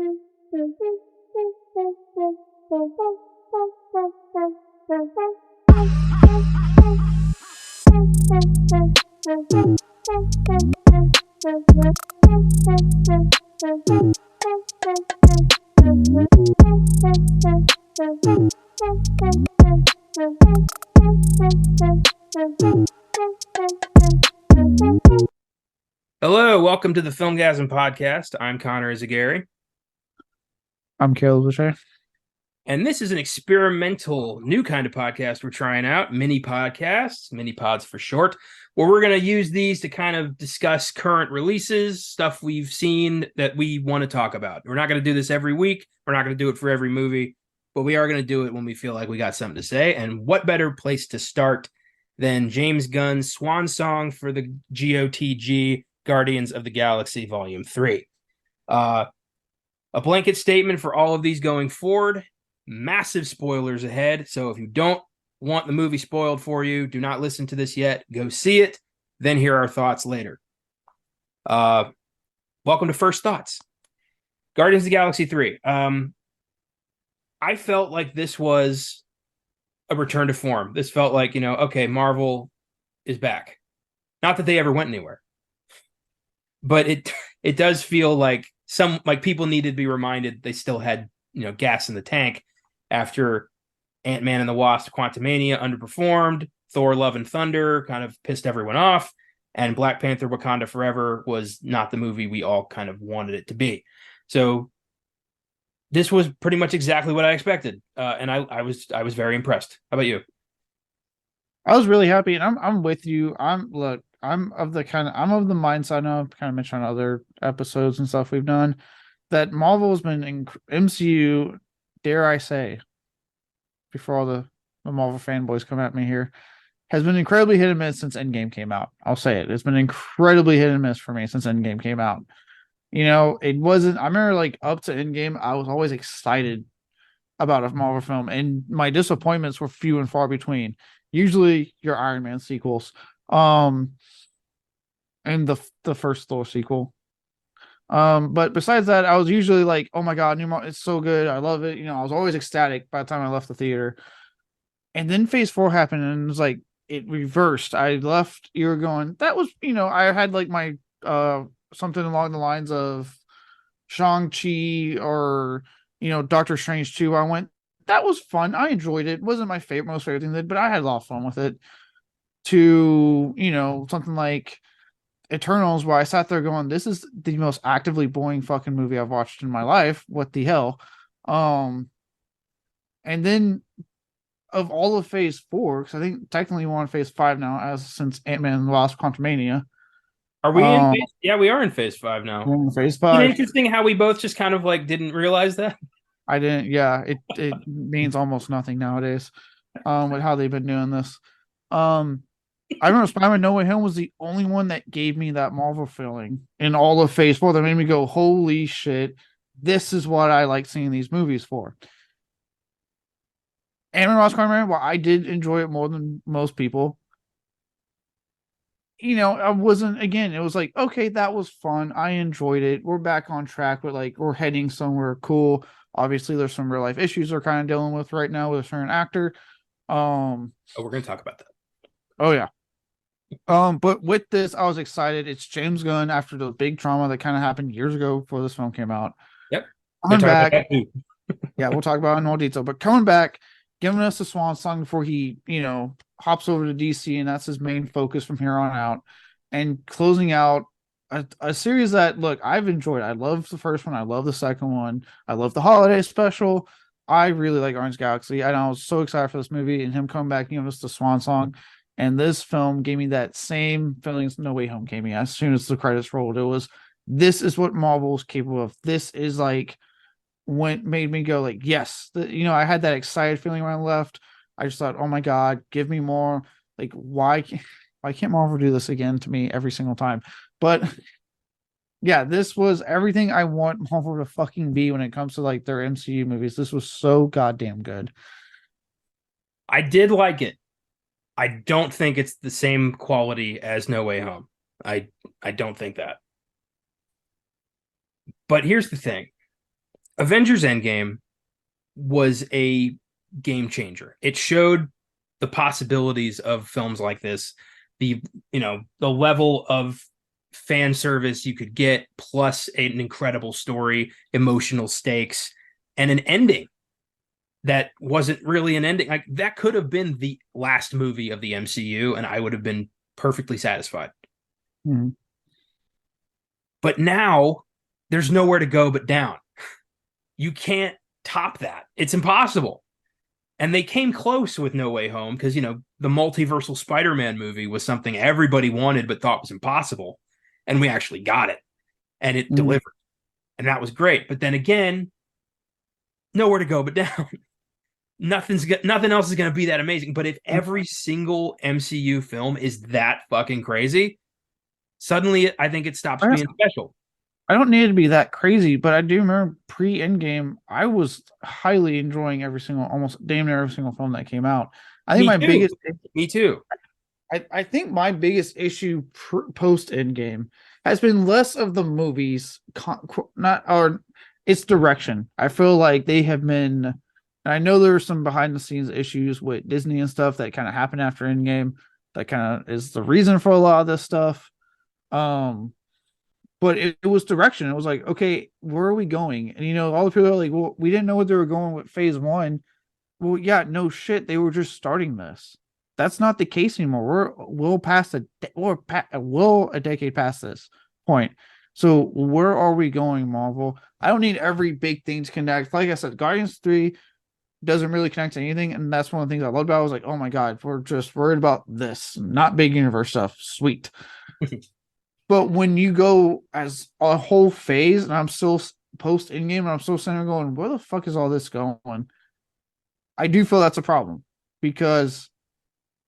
Hello, welcome to the Filmgazm podcast. I'm Connor Eyzaguirre. I'm Caleb Boucher. And this is an experimental new kind of podcast we're trying out, mini podcasts, mini pods for short, where we're going to use these to kind of discuss current releases, stuff we've seen that we want to talk about. We're not going to do this every week. We're not going to do it for every movie, but we are going to do it when we feel like we got something to say. And what better place to start than James Gunn's swan song for the GOTG, Guardians of the Galaxy Volume 3. A blanket statement for all of these going forward. Massive spoilers ahead. So if you don't want the movie spoiled for you, do not listen to this yet. Go see it. Then hear our thoughts later. Welcome to First Thoughts. Guardians of the Galaxy 3. I felt like this was a return to form. This felt like, okay, Marvel is back. Not that they ever went anywhere. But it does feel like people needed to be reminded they still had gas in the tank after Ant-Man and the Wasp: Quantumania underperformed, Thor: Love and Thunder kind of pissed everyone off, and Black Panther: Wakanda Forever was not the movie we all kind of wanted it to be. So this was pretty much exactly what I expected, and I was very impressed. How about you? I was really happy, and I'm with you. I'm of the mindset. I know I've kind of mentioned on other episodes and stuff we've done that Marvel has been in MCU, dare I say, before all the Marvel fanboys come at me here, has been incredibly hit and miss since Endgame came out. I'll say it. It's been incredibly hit and miss for me since Endgame came out. It wasn't, I remember like up to Endgame, I was always excited about a Marvel film, and my disappointments were few and far between. Usually your Iron Man sequels. And the first Thor sequel. But besides that, I was usually like, oh my god, it's so good, I love it. I was always ecstatic by the time I left the theater. And then Phase 4 happened, and it was like it reversed. I left, you were going, that was, I had like my something along the lines of Shang-Chi or Doctor Strange 2. I went, that was fun. I enjoyed it. It wasn't my most favorite thing, but I had a lot of fun with it. To something like Eternals, where I sat there going, this is the most actively boring fucking movie I've watched in my life. What the hell? And then of all of Phase 4, because I think technically we're on Phase 5 now, since Ant-Man and the Wasp: Quantumania. Are we in phase? Yeah, we are in Phase 5 now. We're in Phase 5. Isn't it interesting how we both just kind of like didn't realize that? I didn't. Yeah, it means almost nothing nowadays. With how they've been doing this. I remember Spider-Man No Way Home was the only one that gave me that Marvel feeling in all of Phase 4 that made me go, holy shit, this is what I like seeing these movies for. Ant-Man Wasp: Quantumania, well, I did enjoy it more than most people. I wasn't, again, it was like, okay, that was fun. I enjoyed it. We're back on track with we're heading somewhere cool. Obviously, there's some real life issues we're kind of dealing with right now with a certain actor. We're going to talk about that. Oh, yeah. But with this, I was excited. It's James Gunn after the big trauma that kind of happened years ago before this film came out. Yep. Coming back. Yeah, we'll talk about it in more detail. But coming back, giving us the swan song before he, hops over to DC, and that's his main focus from here on out. And closing out a series that, look, I've enjoyed. I love the first one. I love the second one. I love the holiday special. I really like Orange Galaxy. I was so excited for this movie, and him coming back, giving us the swan song. And this film gave me that same feelings No Way Home gave me as soon as the credits rolled. It was, this is what Marvel's capable of. This is like what made me go like, yes. I had that excited feeling when I left. I just thought, oh my god, give me more. Like, why can't Marvel do this again to me every single time? But yeah, this was everything I want Marvel to fucking be when it comes to like their MCU movies. This was so goddamn good. I did like it. I don't think it's the same quality as No Way Home. I don't think that. But here's the thing. Avengers Endgame was a game changer. It showed the possibilities of films like this, the the level of fan service you could get, plus an incredible story, emotional stakes, and an ending that wasn't really an ending. Like that could have been the last movie of the MCU, and I would have been perfectly satisfied. Mm-hmm. But now there's nowhere to go but down. You can't top that. It's impossible. And they came close with No Way Home because, the multiversal Spider-Man movie was something everybody wanted but thought was impossible. And we actually got it. And it Mm-hmm. delivered. And that was great. But then again, nowhere to go but down. Nothing else is going to be that amazing. But if every single MCU film is that fucking crazy, suddenly I think it stops being special. I don't need to be that crazy, but I do remember pre-Endgame, I was highly enjoying almost damn near every single film that came out. I think Me too. I think my biggest issue post Endgame has been less of the movies, not or its direction. I feel like they have been, and I know there were some behind the scenes issues with Disney and stuff that kind of happened after Endgame. That kind of is the reason for a lot of this stuff. But it was direction. It was like, okay, where are we going? And all the people are like, well, we didn't know what they were going with phase one. Well, yeah, no shit. They were just starting this. That's not the case anymore. We'll a decade past this point. So where are we going, Marvel? I don't need every big thing to connect. Like I said, Guardians 3 doesn't really connect to anything, and that's one of the things I loved about it. I was like, oh my god, we're just worried about this, not big universe stuff. Sweet. But when you go as a whole phase, and I'm still post Endgame, and I'm still sitting there going, where the fuck is all this going? I do feel that's a problem because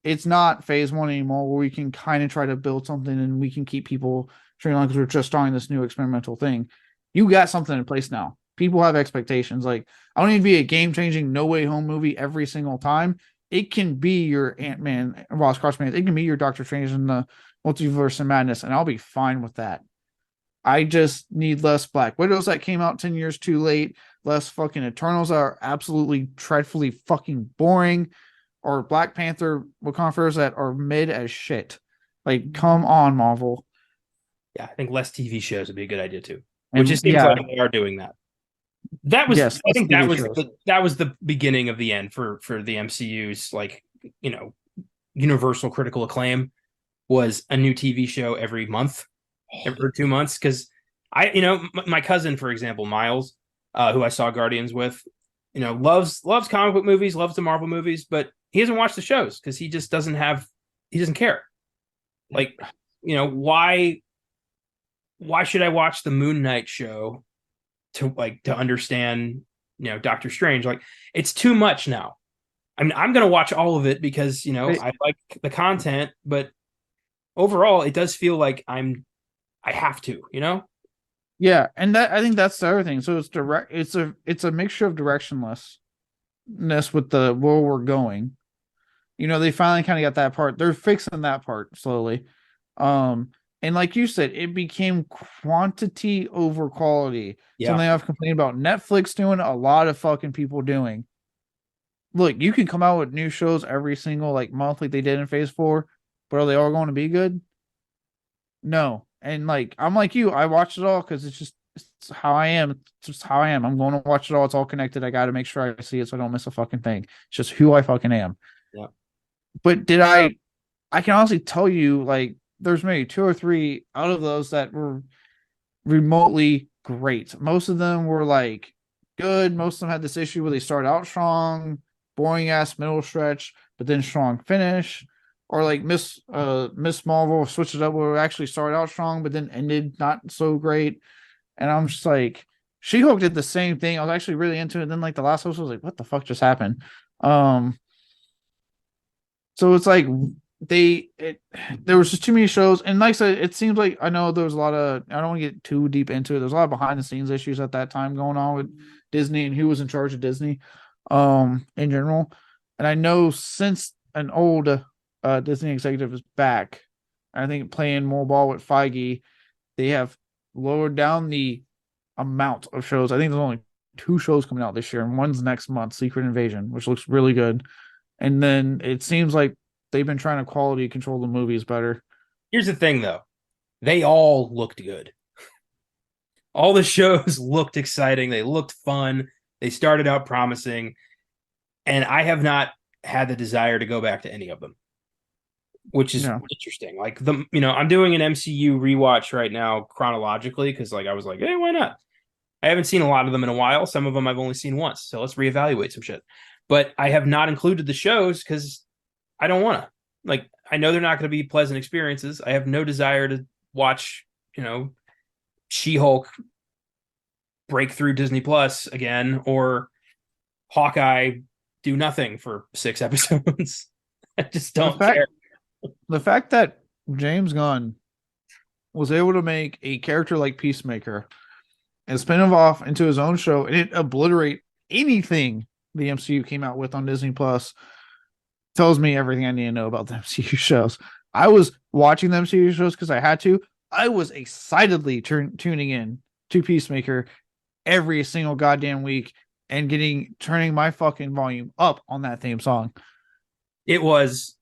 it's not phase one anymore where we can kind of try to build something and we can keep people trained on because we're just starting this new experimental thing. You got something in place now. People have expectations. Like, I don't need to be a game changing No Way Home movie every single time. It can be your Ant-Man, Ross Crossman. It can be your Doctor Strange in the Multiverse of Madness, and I'll be fine with that. I just need less Black Widows that came out 10 years too late, less fucking Eternals that are absolutely dreadfully fucking boring, or Black Panther Wakanda that are mid as shit. Like, come on, Marvel. Yeah, I think less TV shows would be a good idea too. Which And it seems like they are doing that. Yes, I think that was the beginning of the end for the MCU's universal critical acclaim was a new TV show every month, every 2 months. Because my cousin, for example, Miles, who I saw Guardians with, loves comic book movies, loves the Marvel movies, but he hasn't watched the shows because he doesn't care. Like, why should I watch the Moon Knight show to understand Doctor Strange? Like, it's too much now. I mean, I'm gonna watch all of it because I like the content, but overall, it does feel like I have to. Yeah, and that I think that's the other thing. So it's direct. It's a mixture of directionlessness with the where we're going. They finally kind of got that part. They're fixing that part slowly. And like you said, it became quantity over quality. Yeah. Something I've complained about Netflix doing, a lot of fucking people doing. Look, you can come out with new shows every single month like they did in phase 4, but are they all going to be good? No. And I'm like you, I watched it all because it's how I am. It's just how I am. I'm going to watch it all. It's all connected. I got to make sure I see it so I don't miss a fucking thing. It's just who I fucking am. Yeah. But I can honestly tell you, there's maybe 2 or 3 out of those that were remotely great. Most of them were good. Most of them had this issue where they start out strong, boring ass middle stretch, but then strong finish. Or Miss Marvel switched it up where it actually started out strong, but then ended not so great. And I'm just like, She-Hulk did the same thing. I was actually really into it. Then the last episode was like, what the fuck just happened? So it's there was just too many shows, and like I said, it seems like I know there was a lot of, I don't want to get too deep into it. There's a lot of behind the scenes issues at that time going on with Disney and who was in charge of Disney, in general. And I know since an old Disney executive is back, I think playing more ball with Feige, they have lowered down the amount of shows. I think there's only 2 shows coming out this year, and one's next month, Secret Invasion, which looks really good. And then it seems like they've been trying to quality control the movies better. Here's the thing, though. They all looked good. All the shows looked exciting. They looked fun. They started out promising. And I have not had the desire to go back to any of them, which is interesting. Like I'm doing an MCU rewatch right now chronologically because like I was like, hey, why not? I haven't seen a lot of them in a while. Some of them I've only seen once. So let's reevaluate some shit. But I have not included the shows because I don't want to. Like, I know they're not going to be pleasant experiences. I have no desire to watch, She-Hulk break through Disney Plus again, or Hawkeye do nothing for 6 episodes. I just don't care. The fact that James Gunn was able to make a character like Peacemaker and spin him off into his own show and it obliterate anything the MCU came out with on Disney Plus tells me everything I need to know about the MCU shows. I was watching the MCU shows because I had to. I was excitedly tuning in to Peacemaker every single goddamn week and turning my fucking volume up on that theme song. It was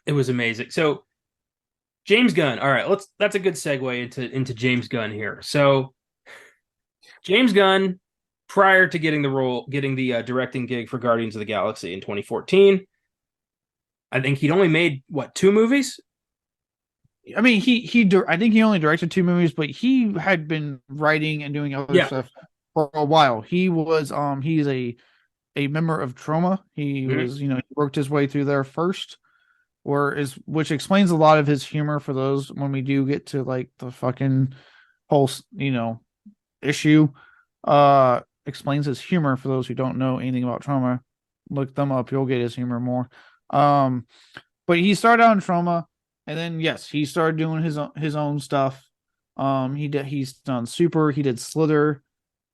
amazing. So James Gunn. All right, that's a good segue into James Gunn here. So James Gunn, prior to getting the directing gig for Guardians of the Galaxy in 2014, I think he'd only made 2 movies. I mean, I think he only directed 2 movies, but he had been writing and doing other stuff for a while. He was he's a member of Trauma. He was, he worked his way through there first, which explains a lot of his humor for those when we do get to like the fucking whole, issue. Explains his humor for those who don't know anything about Trauma. Look them up, you'll get his humor more. But he started out in Trauma, and then yes, he started doing his own stuff. He's done Super, he did Slither.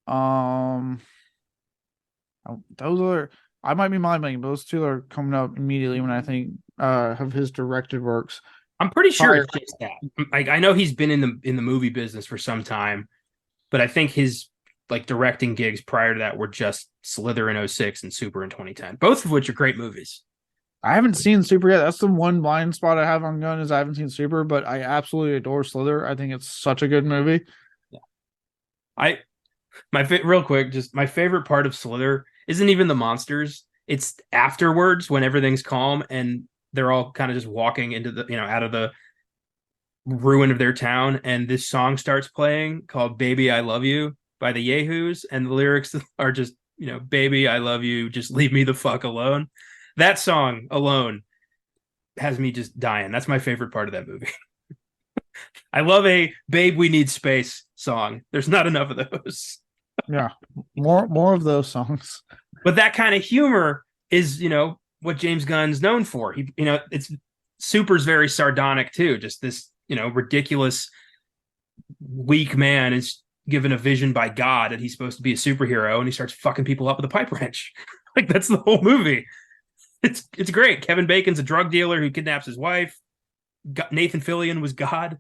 Those are, I might be mind-blanking, but those 2 are coming up immediately when I think of his directed works. I'm pretty sure it's just that. Like, I know he's been in the movie business for some time, but I think his like directing gigs prior to that were just Slither in 2006 and Super in 2010, both of which are great movies. I haven't seen Super yet. That's the one blind spot I have on Gunn is I haven't seen Super, but I absolutely adore Slither. I think it's such a good movie. Yeah. Real quick, just my favorite part of Slither isn't even the monsters. It's afterwards when everything's calm and they're all kind of just walking into the, out of the ruin of their town, and this song starts playing called Baby I Love You by the Yahoos, and the lyrics are just, baby I love you, just leave me the fuck alone. That song alone has me just dying. That's my favorite part of that movie. I love a Babe We Need Space song. There's not enough of those. Yeah. More of those songs. But that kind of humor is, what James Gunn's known for. He, it's Super's very sardonic too. Just this, ridiculous weak man is given a vision by God that he's supposed to be a superhero, and he starts fucking people up with a pipe wrench. Like, that's the whole movie. It's great. Kevin Bacon's a drug dealer who kidnaps his wife. Nathan Fillion was God.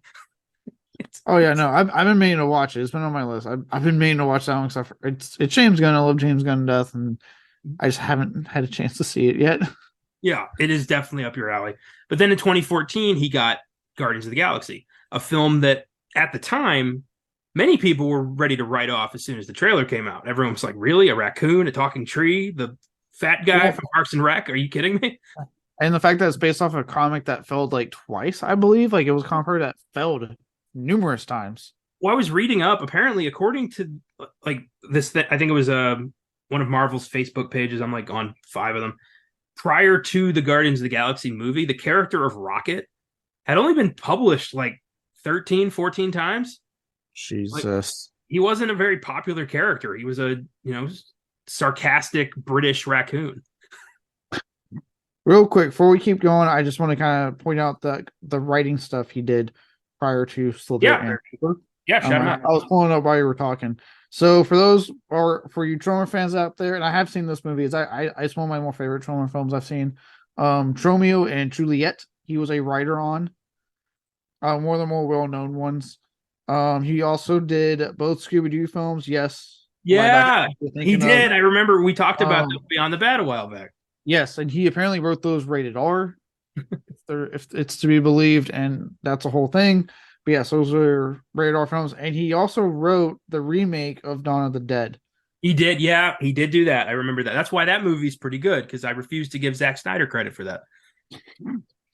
Oh yeah, no, I've been meaning to watch it. It's been on my list. I've been meaning to watch that one stuff. It's James Gunn. I love James Gunn to death, and I just haven't had a chance to see it yet. Yeah, it is definitely up your alley. But then in 2014, he got Guardians of the Galaxy, a film that at the time many people were ready to write off as soon as the trailer came out. Everyone was like, "Really, a raccoon, a talking tree, the fat guy from Parks and Rec? Are you kidding me?" And the fact that it's based off a comic that failed like twice, I believe, like it was a comic that failed numerous times. Well, I was reading up. Apparently, according to like this, I think it was one of Marvel's Facebook pages. I'm like on 5 of them. Prior to the Guardians of the Galaxy movie, the character of Rocket had only been published like 13, 14 times. Jesus. Like, he wasn't a very popular character. He was a, sarcastic British raccoon. Real quick, before we keep going, I just want to kind of point out the writing stuff he did prior to Slither and Super. Yeah, shut him out. I was pulling up while you were talking. So for those, or for you Troma fans out there, and I have seen this movie, it's one of my more favorite Troma films I've seen. Romeo and Juliet, he was a writer on. One of the more well-known ones. He also did both Scooby-Doo films, yes, live action Yeah, you're he thinking of. did. I remember we talked about Um, Beyond the Bad a while back. yes, and he apparently wrote those rated R, if it's to be believed, and that's a whole thing. But yes, those are rated R films, and he also wrote the remake of Dawn of the Dead. He did, yeah, he did do that. I remember that. That's why that movie's pretty good because I refuse to give Zack Snyder credit for that.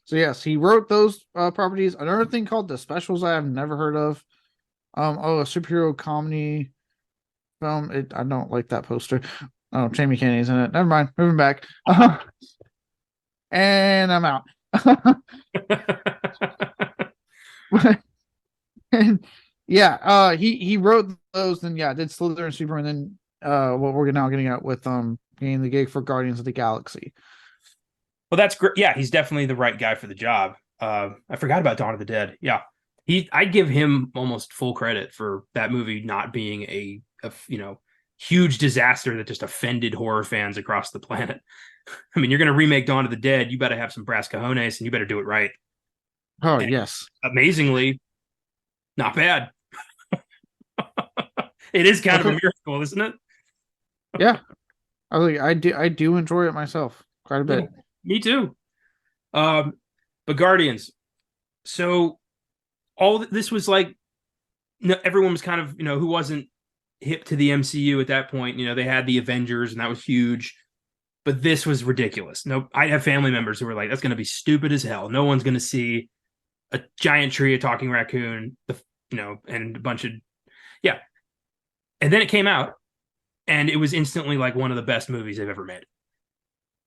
So yes, he wrote those properties. Another thing called The Specials I have never heard of. A superhero comedy film. I don't like that poster. Oh, Jamie Kennedy's in it. Never mind. Moving back. And I'm out. And yeah, he wrote those, then yeah, did Slither and Super, and then what we're now getting at with getting the gig for Guardians of the Galaxy. Well, that's great. Yeah, he's definitely the right guy for the job. I forgot about Dawn of the Dead. Yeah, I'd give him almost full credit for that movie not being a huge disaster that just offended horror fans across the planet. I mean, you're going to remake Dawn of the Dead, you better have some brass cojones and you better do it right. Oh And yes, amazingly, not bad. It is kind of a miracle, isn't it? yeah. I do enjoy it myself quite a bit. Yeah, me too. But Guardians. So all this was like, everyone was kind of, who wasn't hip to the MCU at that point. They had the Avengers and that was huge, but this was ridiculous. No, I have family members who were like, that's going to be stupid as hell. No one's going to see a giant tree, a talking raccoon, and a bunch of, yeah. And then it came out and it was instantly like one of the best movies they've ever made.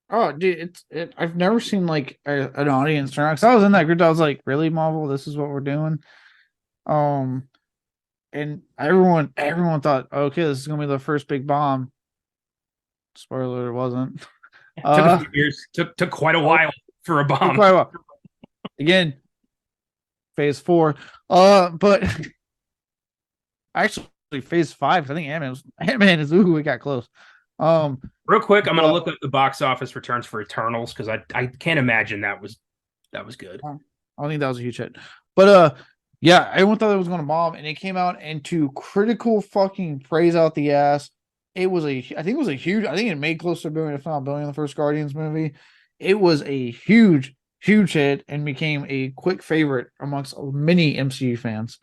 Oh, dude, I've never seen like an audience turn out. Cause I was in that group. I was like, really, Marvel? This is what we're doing. Um, and everyone thought, okay, this is gonna be the first big bomb. Spoiler, it wasn't. It took a few years. Took quite a while for a bomb. Quite a while. Again, phase 4. But actually, phase 5. I think Ant-Man is. Ooh, we got close. Real quick, I'm gonna look up the box office returns for Eternals because I can't imagine that was good. I don't think that was a huge hit, but yeah, everyone thought it was going to bomb, and it came out and to critical fucking praise out the ass. I think it was a huge. I think it made close to $1 billion, if not $1 billion, the first Guardians movie. It was a huge hit and became a quick favorite amongst many MCU fans.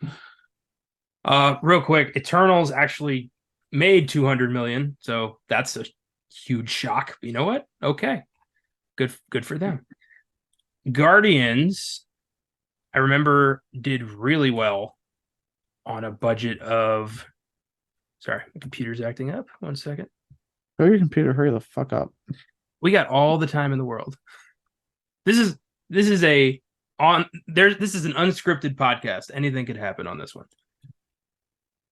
Real quick, Eternals actually made 200 million, so that's a huge shock. You know what? Okay, good for them. Guardians, I remember, did really well on a budget of. Sorry, my computer's acting up. 1 second. Go your computer, hurry the fuck up. We got all the time in the world. This is an unscripted podcast. Anything could happen on this one.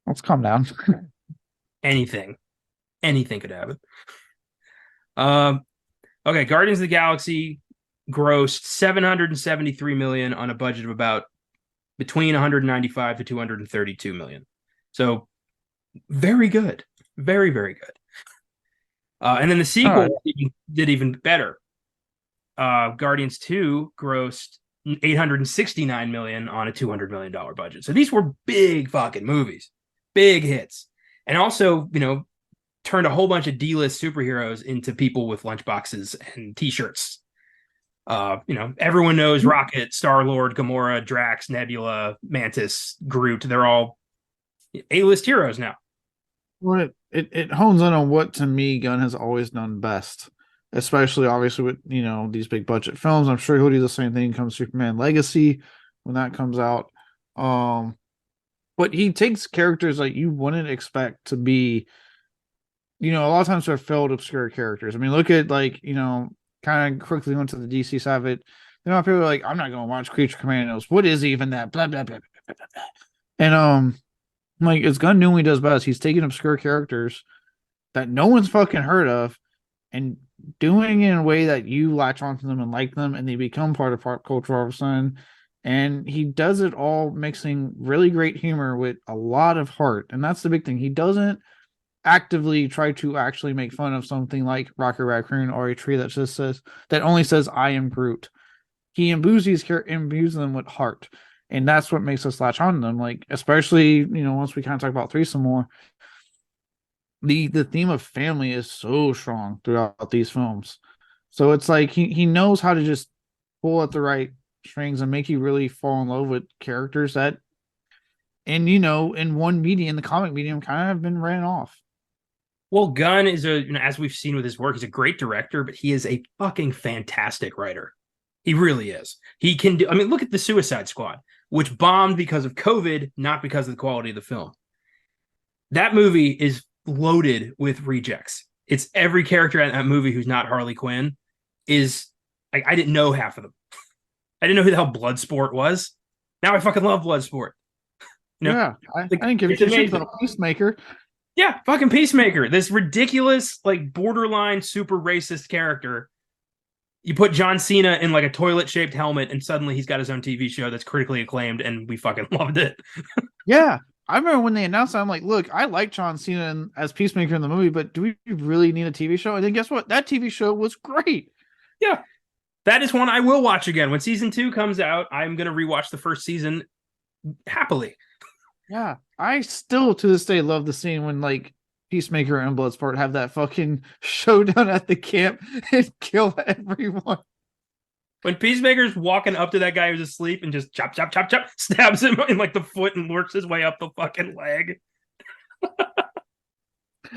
Let's calm down. Anything could happen. Okay, Guardians of the Galaxy grossed 773 million on a budget of about between 195 to 232 million. So very good. Very, very good. And then the sequel did even better. Guardians 2 grossed 869 million on a $200 million budget. So these were big fucking movies, big hits. And also, turned a whole bunch of D-list superheroes into people with lunchboxes and t-shirts. Everyone knows Rocket, Star-Lord, Gamora, Drax, Nebula, Mantis, Groot. They're all A-list heroes now. Well, it hones in on what, to me, Gunn has always done best, especially obviously with these big budget films. I'm sure he'll do the same thing come Superman Legacy when that comes out. But he takes characters like you wouldn't expect to be, a lot of times they're filled obscure characters. I mean, look at kind of quickly went to the DC side of it. People are like, I'm not going to watch Creature Commandos. What is even that? Blah blah blah blah blah blah. And like, it's Gunn doing what he does best. He's taking obscure characters that no one's fucking heard of and doing it in a way that you latch onto them and like them, and they become part of pop culture all of a sudden. And he does it all mixing really great humor with a lot of heart. And that's the big thing. He doesn't actively try to actually make fun of something like Rocket Raccoon or a tree that only says I am Groot. He imbues them with heart. And that's what makes us latch on to them. Like, especially, once we kind of talk about 3 some more, the theme of family is so strong throughout these films. So it's like he knows how to just pull at the right strings and make you really fall in love with characters that, and in one medium, the comic medium, kind of have been ran off. Well, Gunn is as we've seen with his work, he's a great director, but he is a fucking fantastic writer. He really is. He can do, I mean, look at the Suicide Squad, which bombed because of COVID, not because of the quality of the film. That movie is loaded with rejects. It's every character in that movie who's not Harley Quinn is like, I didn't know half of them. I didn't know who the hell Bloodsport was. Now I fucking love Bloodsport. Yeah, I didn't give a shit about Peacemaker. Yeah, fucking Peacemaker. This ridiculous, like borderline super racist character. You put John Cena in like a toilet-shaped helmet, and suddenly he's got his own TV show that's critically acclaimed, and we fucking loved it. Yeah, I remember when they announced it, I'm like, look, I like John Cena as Peacemaker in the movie, but do we really need a TV show? And then guess what? That TV show was great. Yeah, that is one I will watch again. When season 2 comes out, I'm going to rewatch the first season happily. Yeah, I still to this day love the scene when like Peacemaker and Bloodsport have that fucking showdown at the camp and kill everyone. When Peacemaker's walking up to that guy who's asleep and just chop, chop, chop, chop, stabs him in like the foot and works his way up the fucking leg.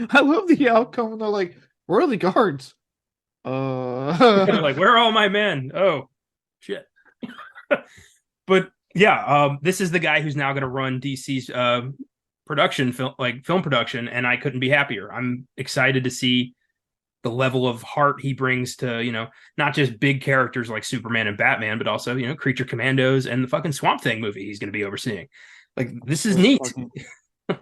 I love the outcome when they're like, where are the guards? Like, where are all my men? Oh, shit. But yeah, this is the guy who's now going to run DC's film production, and I couldn't be happier. I'm excited to see the level of heart he brings to, not just big characters like Superman and Batman, but also, Creature Commandos and the fucking Swamp Thing movie he's going to be overseeing. Like, this is neat.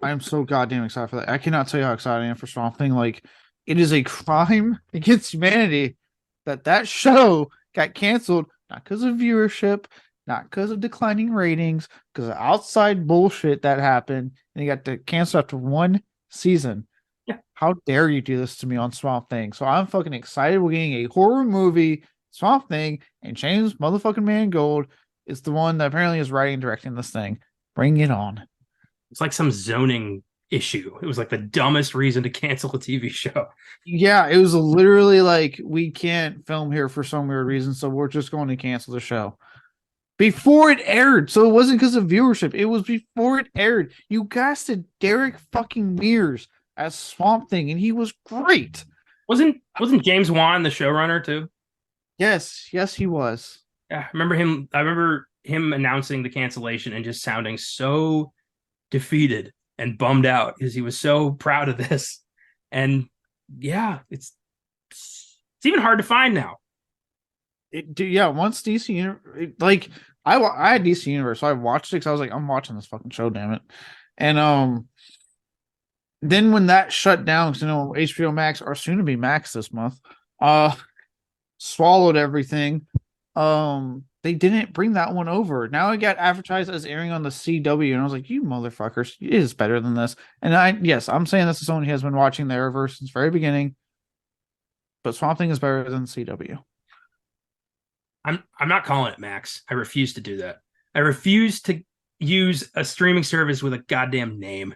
I am so goddamn excited for that. I cannot tell you how excited I am for Swamp Thing. Like, it is a crime against humanity that show got canceled, not because of viewership, not because of declining ratings, because of outside bullshit that happened, and you got to cancel after one season. Yeah. How dare you do this to me on Swamp Thing? So I'm fucking excited. We're getting a horror movie, Swamp Thing, and James motherfucking Mangold is the one that apparently is writing and directing this thing. Bring it on. It's like some zoning issue. It was like the dumbest reason to cancel a TV show. Yeah, it was literally like, we can't film here for some weird reason, so we're just going to cancel the show. Before it aired, so it wasn't because of viewership. It was before it aired. You casted Derek fucking Mears as Swamp Thing, and he was great. Wasn't James Wan the showrunner too? Yes, he was. Yeah, I remember him announcing the cancellation and just sounding so defeated and bummed out because he was so proud of this. And yeah, it's even hard to find now. Once DC, like I had DC Universe, so I watched it because I was like, I'm watching this fucking show, damn it. And then when that shut down, because HBO Max, or soon to be Max this month, swallowed everything. They didn't bring that one over. Now it got advertised as airing on the CW, and I was like, you motherfuckers, it is better than this. And I'm saying this as someone who has been watching the Arrowverse since the very beginning, but Swamp Thing is better than CW. I'm not calling it Max. I refuse to do that. I refuse to use a streaming service with a goddamn name.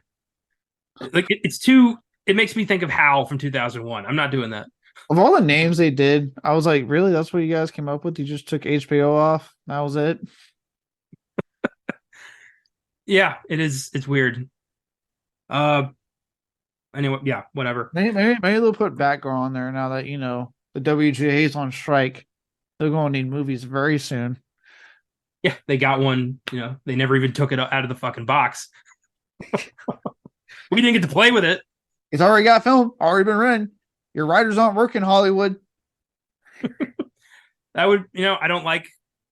Like it makes me think of Hal from 2001. I'm not doing that. Of all the names they did, I was like, really? That's what you guys came up with? You just took HBO off? That was it? Yeah, it is. It's weird. Anyway, yeah, whatever. Maybe they'll put Batgirl on there now that, the WGA is on strike. They're going to need movies very soon. Yeah, they got one. They never even took it out of the fucking box. We didn't get to play with it. It's already got film, already been written. Your writers aren't working, Hollywood. That would, I don't like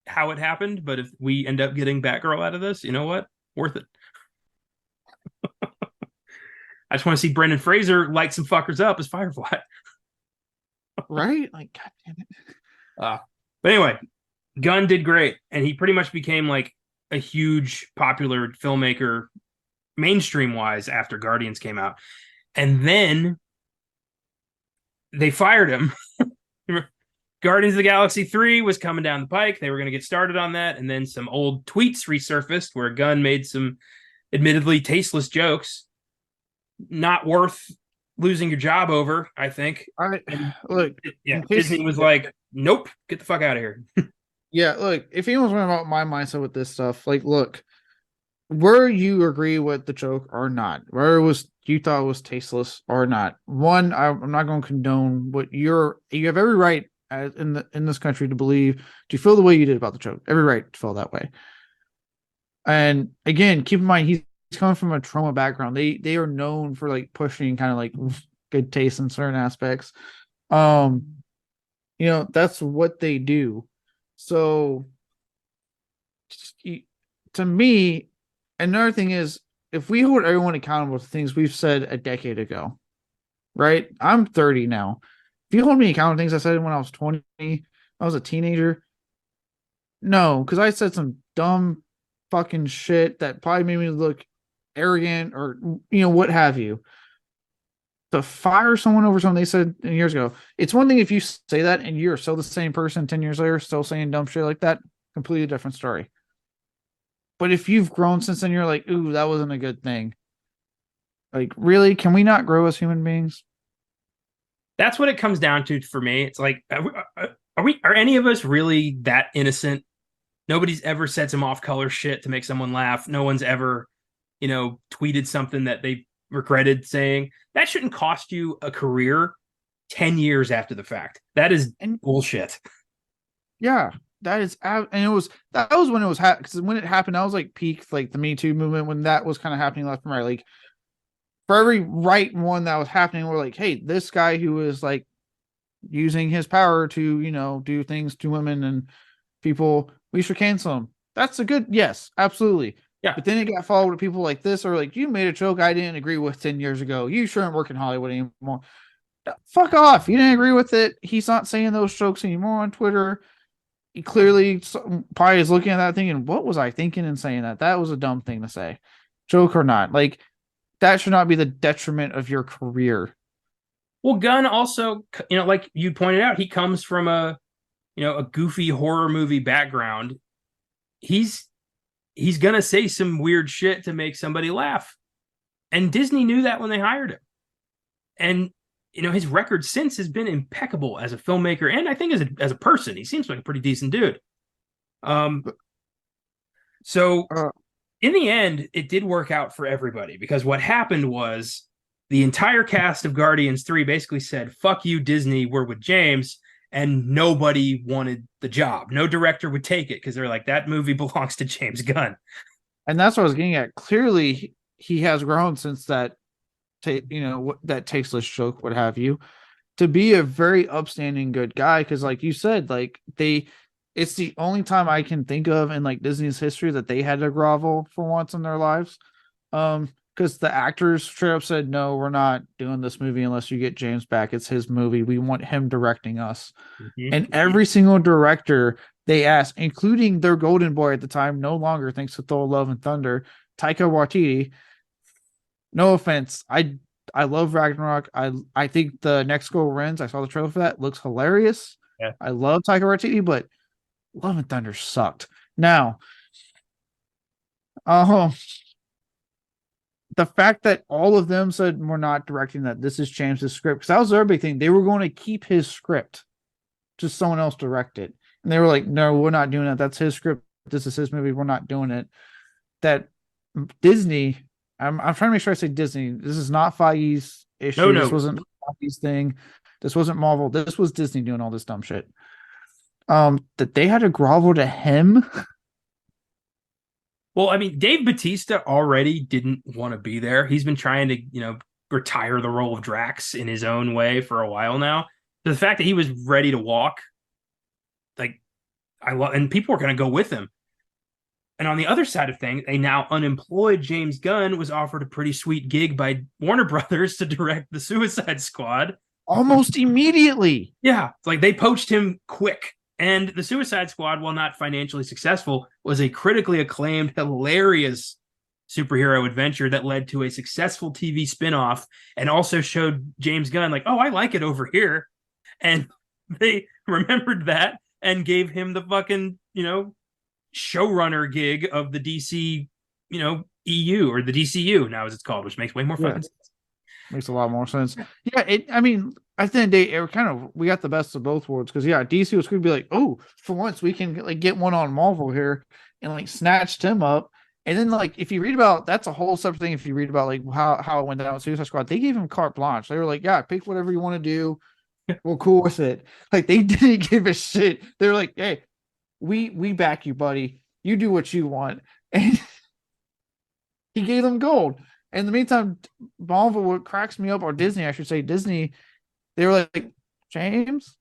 how it happened, but if we end up getting Batgirl out of this, you know what? Worth it. I just want to see Brendan Fraser light some fuckers up as Firefly. Right? Like, God damn it. But anyway, Gunn did great, and he pretty much became like a huge popular filmmaker mainstream-wise after Guardians came out. And then they fired him. Guardians of the Galaxy 3 was coming down the pike. They were going to get started on that, and then some old tweets resurfaced where Gunn made some admittedly tasteless jokes, not worth losing your job over, I think. I And look yeah, in case. Disney was like, nope, get the fuck out of here. Yeah, look. If anyone's wondering about my mindset with this stuff, like, look, were you agree with the joke or not, where it was you thought it was tasteless or not. One, I'm not going to condone what you have every right in this country to feel the way you did about the joke. Every right to feel that way. And again, keep in mind he's coming from a trauma background. They are known for like pushing kind of like good taste in certain aspects. Um, that's what they do. So to me, another thing is if we hold everyone accountable to things we've said a decade ago, right? I'm 30 now. If you hold me accountable to things I said when I was 20, I was a teenager. No, because I said some dumb fucking shit that probably made me look arrogant or what have you. To fire someone over something they said years ago, it's one thing if you say that and you're still the same person 10 years later, still saying dumb shit like that, completely different story. But if you've grown since then, you're like, ooh, that wasn't a good thing. Like, really? Can we not grow as human beings? That's what it comes down to for me. It's like, are any of us really that innocent? Nobody's ever said some off color shit to make someone laugh. No one's ever, tweeted something that they regretted saying. That shouldn't cost you a career 10 years after the fact. That is bullshit. Yeah, that is, and that was when it was happening. Because when it happened, that was like peak, like the Me Too movement when that was kind of happening left and right. Like for every right one that was happening, we're like, hey, this guy who is like using his power to do things to women and people, we should cancel him. That's a good yes, absolutely. Yeah. But then it got followed with people like this, or like, you made a joke I didn't agree with 10 years ago. You shouldn't work in Hollywood anymore. Fuck off. You didn't agree with it. He's not saying those jokes anymore on Twitter. He clearly probably is looking at that thinking, what was I thinking and saying that? That was a dumb thing to say. Joke or not. Like, that should not be the detriment of your career. Well, Gunn also, like you pointed out, he comes from a goofy horror movie background. He's gonna say some weird shit to make somebody laugh. And Disney knew that when they hired him. And his record since has been impeccable as a filmmaker and I think as a person. He seems like a pretty decent dude. So in the end, it did work out for everybody because what happened was the entire cast of Guardians 3 basically said, fuck you, Disney, we're with James. And nobody wanted the job. No director would take it because they're like, that movie belongs to James Gunn. And that's what I was getting at. Clearly, he has grown since that, that tasteless joke, what have you, to be a very upstanding good guy. Because, like you said, like it's the only time I can think of in like Disney's history that they had to grovel for once in their lives. Because the actors straight up said, no, we're not doing this movie unless you get James back. It's his movie. We want him directing us. Mm-hmm. And every single director they asked, including their golden boy at the time, no longer, thanks to Thor, Love, and Thunder, Taika Waititi. No offense. I love Ragnarok. I think the next Go Rens, I saw the trailer for that, looks hilarious. Yeah. I love Taika Waititi, but Love and Thunder sucked. Now, the fact that all of them said we're not directing that, this is James's script, because that was their big thing. They were going to keep his script, just someone else direct it. And they were like, no, we're not doing that. That's his script. This is his movie. We're not doing it. That Disney, I'm trying to make sure I say Disney. This is not Feige's issue. No. This wasn't Feige's thing. This wasn't Marvel. This was Disney doing all this dumb shit. That they had to grovel to him. Well, I mean, Dave Bautista already didn't want to be there. He's been trying to, retire the role of Drax in his own way for a while now. So the fact that he was ready to walk, like, and people were going to go with him. And on the other side of things, a now unemployed James Gunn was offered a pretty sweet gig by Warner Brothers to direct the Suicide Squad. Almost immediately. Yeah. It's like they poached him quick. And the Suicide Squad, while not financially successful, was a critically acclaimed, hilarious superhero adventure that led to a successful TV spinoff and also showed James Gunn like, oh, I like it over here. And they remembered that and gave him the fucking, showrunner gig of the DC, EU or the DCU now as it's called, which makes way more fucking sense. Makes a lot more sense. Yeah, I mean, at the end of the day, we got the best of both worlds because DC was going to be like, oh, for once we can like get one on Marvel here and like snatched him up. And then like if you read about that's a whole separate thing. If you read about like how it went down with Suicide Squad, they gave him carte blanche. They were like, yeah, pick whatever you want to do. We're cool with it. Like they didn't give a shit. They were like, hey, we back you, buddy. You do what you want. And he gave them gold. In the meantime, Marvel, what cracks me up, or Disney, I should say, Disney, they were like, James,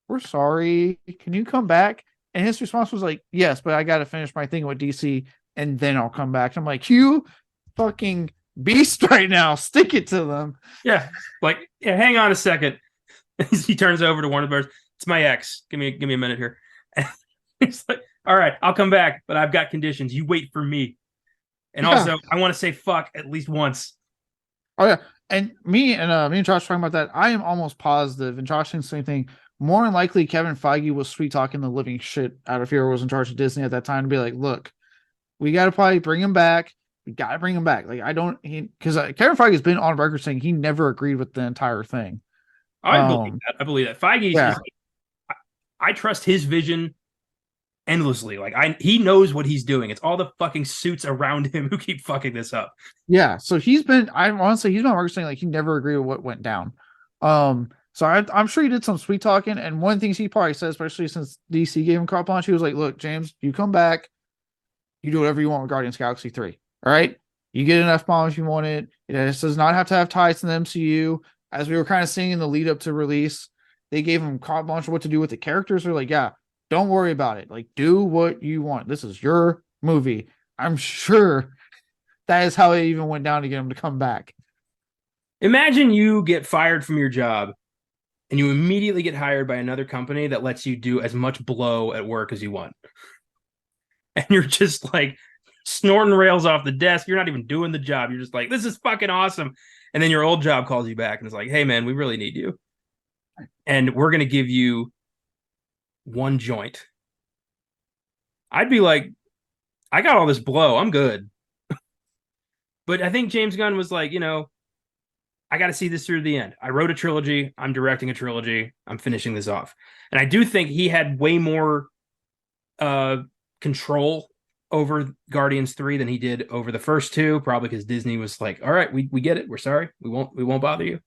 we're sorry. Can you come back? And his response was like, yes, but I got to finish my thing with DC and then I'll come back. And I'm like, you fucking beast right now. Stick it to them. Yeah. Like, yeah, hang on a second. He turns over to Warner Bros. It's my ex. Give me a minute here. He's like, all right, I'll come back, but I've got conditions. You wait for me. And also, I want to say fuck at least once. Oh yeah, and me and Josh talking about that. I am almost positive, and Josh saying the same thing. More than likely, Kevin Feige was sweet talking the living shit out of whoever was in charge of Disney at that time to be like, look, we got to probably bring him back. We got to bring him back. Like because Kevin Feige has been on record saying he never agreed with the entire thing. I believe that. I believe that Feige's. Yeah. I trust his vision endlessly. Like he knows what he's doing. It's all the fucking suits around him who keep fucking this up. Yeah, so he's been saying like he never agreed with what went down. So I'm sure he did some sweet talking, and one of the things he probably said, especially since DC gave him carte blanche, he was like, look, James, you come back, you do whatever you want with Guardians of the Galaxy 3. All right. You get an F-bomb if you want it. It does not have to have ties to the MCU. As we were kind of seeing in the lead up to release, they gave him carte blanche what to do with the characters. They're like, yeah, don't worry about it. Like, do what you want. This is your movie. I'm sure that is how it even went down to get him to come back. Imagine you get fired from your job and you immediately get hired by another company that lets you do as much blow at work as you want. And you're just like snorting rails off the desk. You're not even doing the job. You're just like, this is fucking awesome. And then your old job calls you back and it's like, hey, man, we really need you. And we're going to give you one joint. I'd be like, I got all this blow. I'm good. But I think James Gunn was like, I got to see this through the end. I wrote a trilogy. I'm directing a trilogy. I'm finishing this off. And I do think he had way more control over Guardians 3 than he did over the first two, probably because Disney was like, all right, we get it. We're sorry. We won't bother you.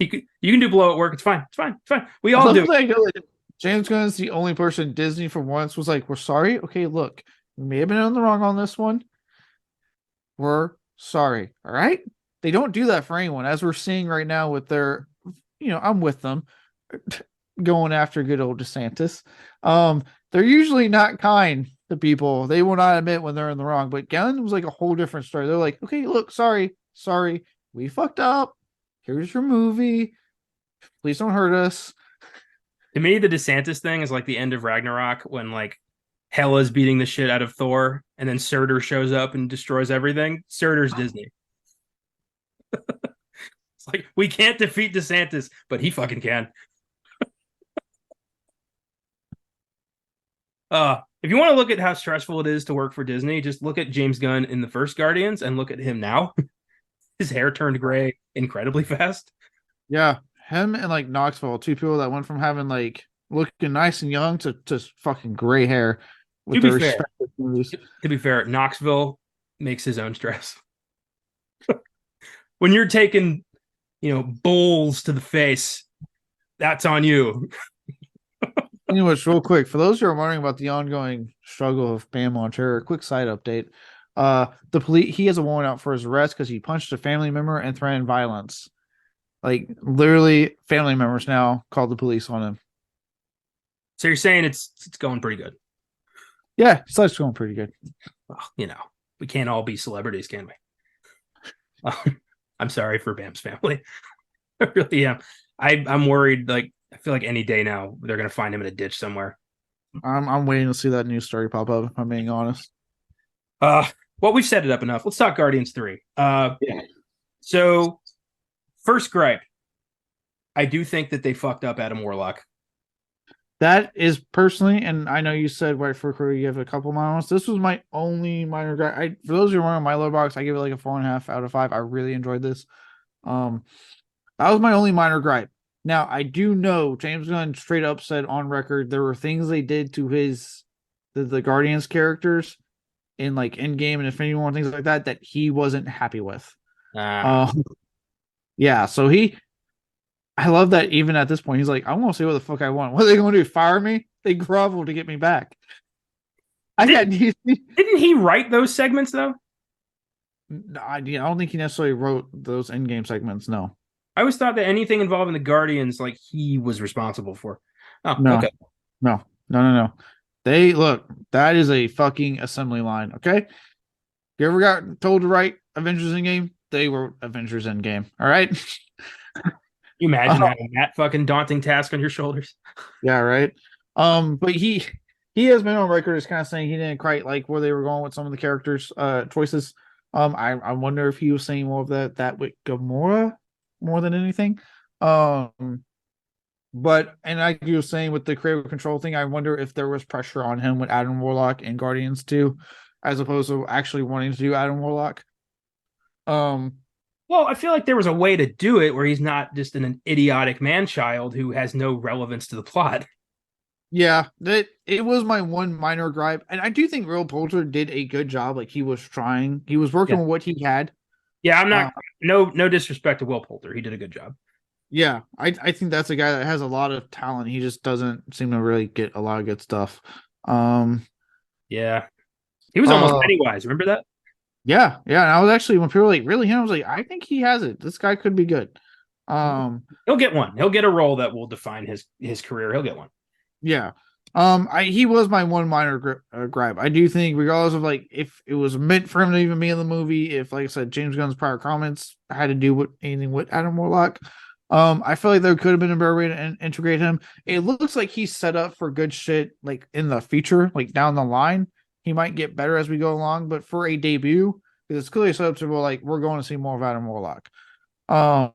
You can do blow at work. It's fine. We all do. James Gunn is the only person Disney for once was like, we're sorry. Okay, look, we may have been on the wrong on this one. We're sorry. All right. They don't do that for anyone, as we're seeing right now with their, I'm with them going after good old DeSantis. They're usually not kind to people. They will not admit when they're in the wrong, but Gunn was like a whole different story. They're like, okay, look, sorry. We fucked up. Here's your movie. Please don't hurt us. To me, the DeSantis thing is like the end of Ragnarok when like Hela's beating the shit out of Thor and then Surtur shows up and destroys everything. Surtur's Disney. It's like, we can't defeat DeSantis, but he fucking can. If you want to look at how stressful it is to work for Disney, just look at James Gunn in the first Guardians and look at him now. His hair turned gray incredibly fast. Yeah, him and like Knoxville, two people that went from having like looking nice and young to fucking gray hair. To be fair, Knoxville makes his own stress. When you're taking, bowls to the face, that's on you. Anyways, real quick, for those who are wondering about the ongoing struggle of Bam Margera, quick side update. The police, he has a warrant out for his arrest because he punched a family member and threatened violence. Like literally, family members now called the police on him. So you're saying it's going pretty good? Yeah, it's going pretty good. Well, we can't all be celebrities, can we? I'm sorry for Bam's family. I really am. I'm worried. Like, I feel like any day now they're gonna find him in a ditch somewhere. I'm waiting to see that news story pop up, if I'm being honest. Well, we've set it up enough. Let's talk Guardians 3. Yeah. So first gripe. I do think that they fucked up Adam Warlock. That is personally, and I know you said right for career you have a couple minor ones. This was my only minor gripe. For those who are on my letterbox, I give it like a 4.5 out of 5. I really enjoyed this. Um, that was my only minor gripe. Now I do know James Gunn straight up said on record there were things they did to the Guardians characters in like Endgame and Infinity War and things like that that he wasn't happy with. Ah. Um, yeah, so I love that even at this point he's like, I want to see what the fuck I want. What are they going to do? Fire me? They grovel to get me back. I got Didn't he write those segments though? I don't think he necessarily wrote those Endgame segments. No, I always thought that anything involving the Guardians, like he was responsible for. Oh, no, okay. no. They look. That is a fucking assembly line. Okay, you ever got told to write Avengers Endgame? They were Avengers Endgame. All right. You imagine having that fucking daunting task on your shoulders? Yeah, right. But he has been on record as kind of saying he didn't quite like where they were going with some of the characters' choices. I wonder if he was saying more of that with Gamora more than anything. But and like you were saying with the creative control thing, I wonder if there was pressure on him with Adam Warlock and Guardians too, as opposed to actually wanting to do Adam Warlock. Um, Well, I feel like there was a way to do it where he's not just an idiotic man child who has no relevance to the plot. yeah, it was my one minor gripe, and I do think Real Poulter did a good job. Like he was trying, he was working Yeah. with what he had. Yeah, I'm Uh, not no disrespect to Will Poulter. He did a good job. yeah, I think that's a guy that has a lot of talent. He just doesn't seem to really get a lot of good stuff. Um, Yeah. He was almost uh, Pennywise, remember that? yeah. And I was actually when people were like, really him, I was like, I think he has it. This guy could be good. He'll get one. He'll get a role that will define his career. He'll get one. Yeah. He was my one minor gripe. I do think, regardless of like if it was meant for him to even be in the movie, if like I said, James Gunn's prior comments had to do with anything with Adam Warlock, I feel like there could have been a better way to integrate him. It looks like he's set up for good shit, like in the future, like down the line. He might get better as we go along, but for a debut, it's clearly set up to go like we're going to see more of Adam Warlock. Yeah.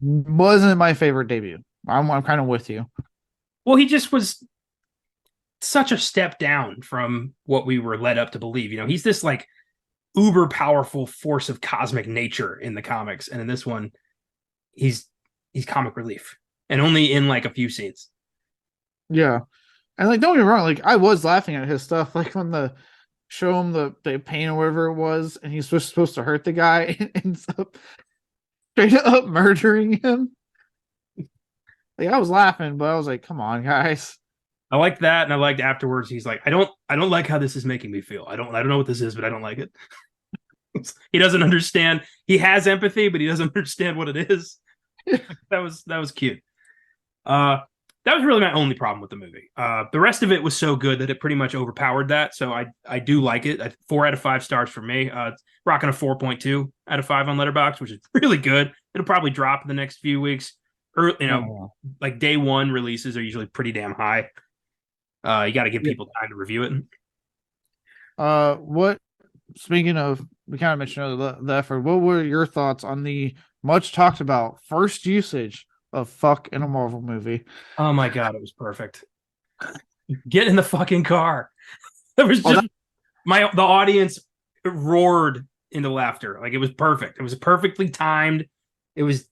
Wasn't my favorite debut. I'm kind of with you. Well, he just was such a step down from what we were led up to believe. You know, he's this like uber powerful force of cosmic nature in the comics, and in this one, he's comic relief, and only in like a few scenes. Yeah. And like, don't get me wrong, like I was laughing at his stuff, like on the show him the pain or whatever it was, and he's supposed to hurt the guy and ends up straight up murdering him. Like I was laughing, but I was like, come on, guys. I liked that, and I liked afterwards. He's like, I don't like how this is making me feel. I don't know what this is, but I don't like it. He doesn't understand. He has empathy, but he doesn't understand what it is. That was cute. That was really my only problem with the movie. The rest of it was so good that it pretty much overpowered that. So I do like it. 4 out of 5 stars for me. It's rocking a 4.2 out of 5 on Letterboxd, which is really good. It'll probably drop in the next few weeks. Or like day one releases are usually pretty damn high. You got to give people time to review it. What? Speaking of, we kind of mentioned the effort. What were your thoughts on the much talked about first usage of fuck in a Marvel movie? Oh my god, it was perfect. Get in the fucking car. It was just the audience roared into laughter. Like it was perfect. It was perfectly timed. It was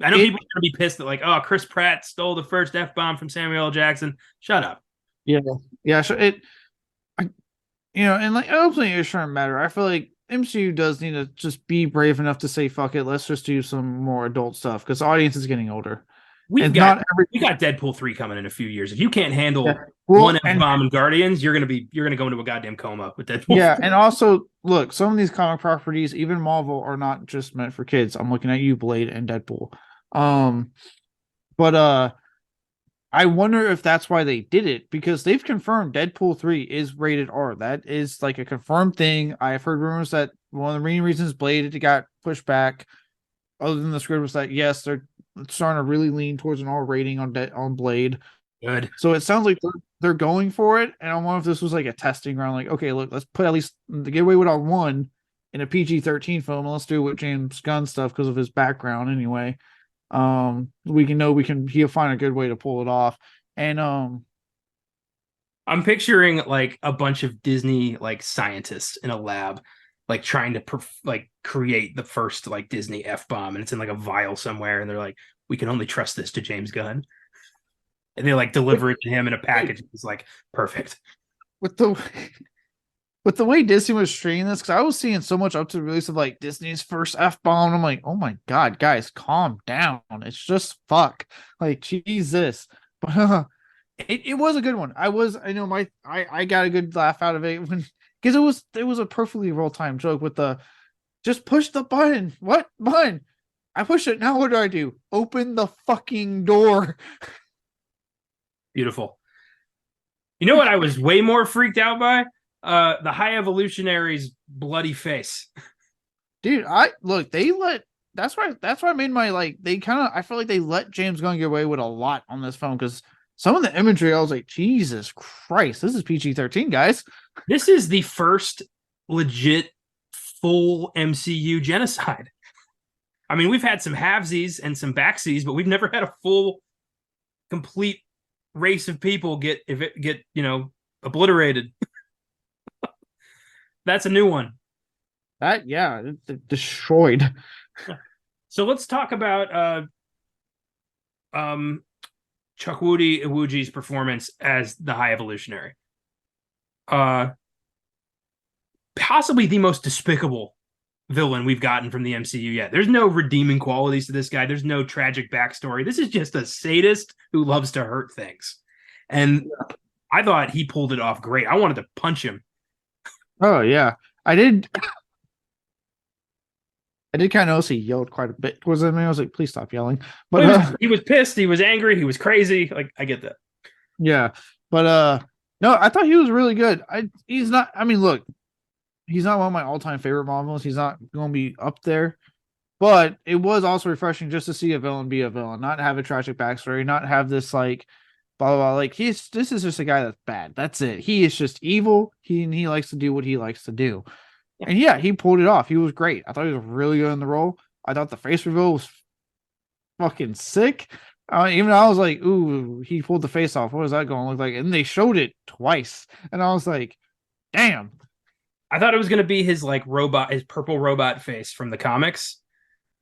I know people are gonna be pissed that like, oh, Chris Pratt stole the first F-bomb from Samuel L. Jackson. Shut up. Yeah. So and like I don't think it shouldn't matter. I feel like MCU does need to just be brave enough to say fuck it. Let's just do some more adult stuff because the audience is getting older. We got Deadpool 3 coming in a few years. If you can't handle one F-bomb in Guardians, you're gonna go into a goddamn coma with Deadpool. Yeah, and also look, some of these comic properties, even Marvel, are not just meant for kids. I'm looking at you, Blade and Deadpool. But I wonder if that's why they did it because they've confirmed Deadpool 3 is rated R. That is like a confirmed thing. I've heard rumors that one of the main reasons Blade got pushed back, other than the script, was that yes, they're starting to really lean towards an R rating on Blade. Good. So it sounds like they're going for it. And I wonder if this was like a testing ground, like, okay, look, let's put at least the get away with our one in a PG-13 film, and let's do it with James Gunn stuff because of his background anyway. He'll find a good way to pull it off. And I'm picturing like a bunch of Disney like scientists in a lab, like trying to like create the first like Disney F-bomb, and it's in like a vial somewhere, and they're like, we can only trust this to James Gunn, and they like deliver it to him in a package. It's like perfect. with the with the way Disney was treating this, because I was seeing so much up to the release of like Disney's first F bomb. I'm like, oh my god, guys, calm down. It's just fuck. Like, Jesus. But it was a good one. I know I got a good laugh out of it when because it was a perfectly real time joke with the just push the button. What button? I push it. Now what do? Open the fucking door. Beautiful. You know what I was way more freaked out by? The High Evolutionary's bloody face. Dude, that's why I made my like they kind of I feel like they let James Gunn get away with a lot on this film because some of the imagery I was like, Jesus Christ, this is PG-13, guys. This is the first legit full MCU genocide. I mean, we've had some halvesies and some backsies, but we've never had a full, complete race of people get obliterated. That's a new one. That destroyed. So let's talk about Chukwudi Iwuji's performance as the High Evolutionary. Possibly the most despicable villain we've gotten from the MCU yet. There's no redeeming qualities to this guy. There's no tragic backstory. This is just a sadist who loves to hurt things. And I thought he pulled it off great. I wanted to punch him. Oh yeah. I did kind of notice he yelled quite a bit towards him. I was like, please stop yelling. But he was pissed, he was angry, he was crazy. Like, I get that. Yeah. But no, I thought he was really good. He's not look, he's not one of my all-time favorite Marvels. He's not going to be up there. But it was also refreshing just to see a villain be a villain, not have a tragic backstory, not have this like blah blah blah. Like this is just a guy that's bad. That's it. He is just evil. He likes to do what he likes to do. And yeah, he pulled it off. He was great. I thought he was really good in the role. I thought the face reveal was fucking sick. Even I was like, ooh, he pulled the face off. What is that going to look like? And they showed it twice. And I was like, damn. I thought it was going to be his like robot, his purple robot face from the comics.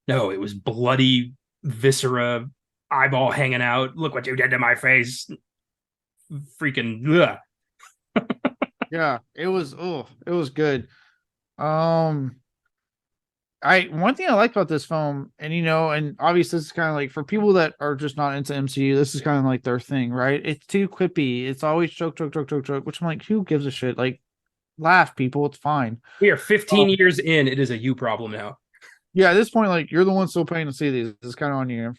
No, it was bloody viscera, eyeball hanging out. Look what you did to my face. Freaking. Yeah, it was good. One thing I like about this film, and and obviously this is kind of like for people that are just not into MCU, this is kind of like their thing, right? It's too quippy. It's always joke, which I'm like, who gives a shit? Like, laugh, people. It's fine. We are 15 years in. It is a you problem now. Yeah, at this point, like you're the one still paying to see these. It's kind of on you.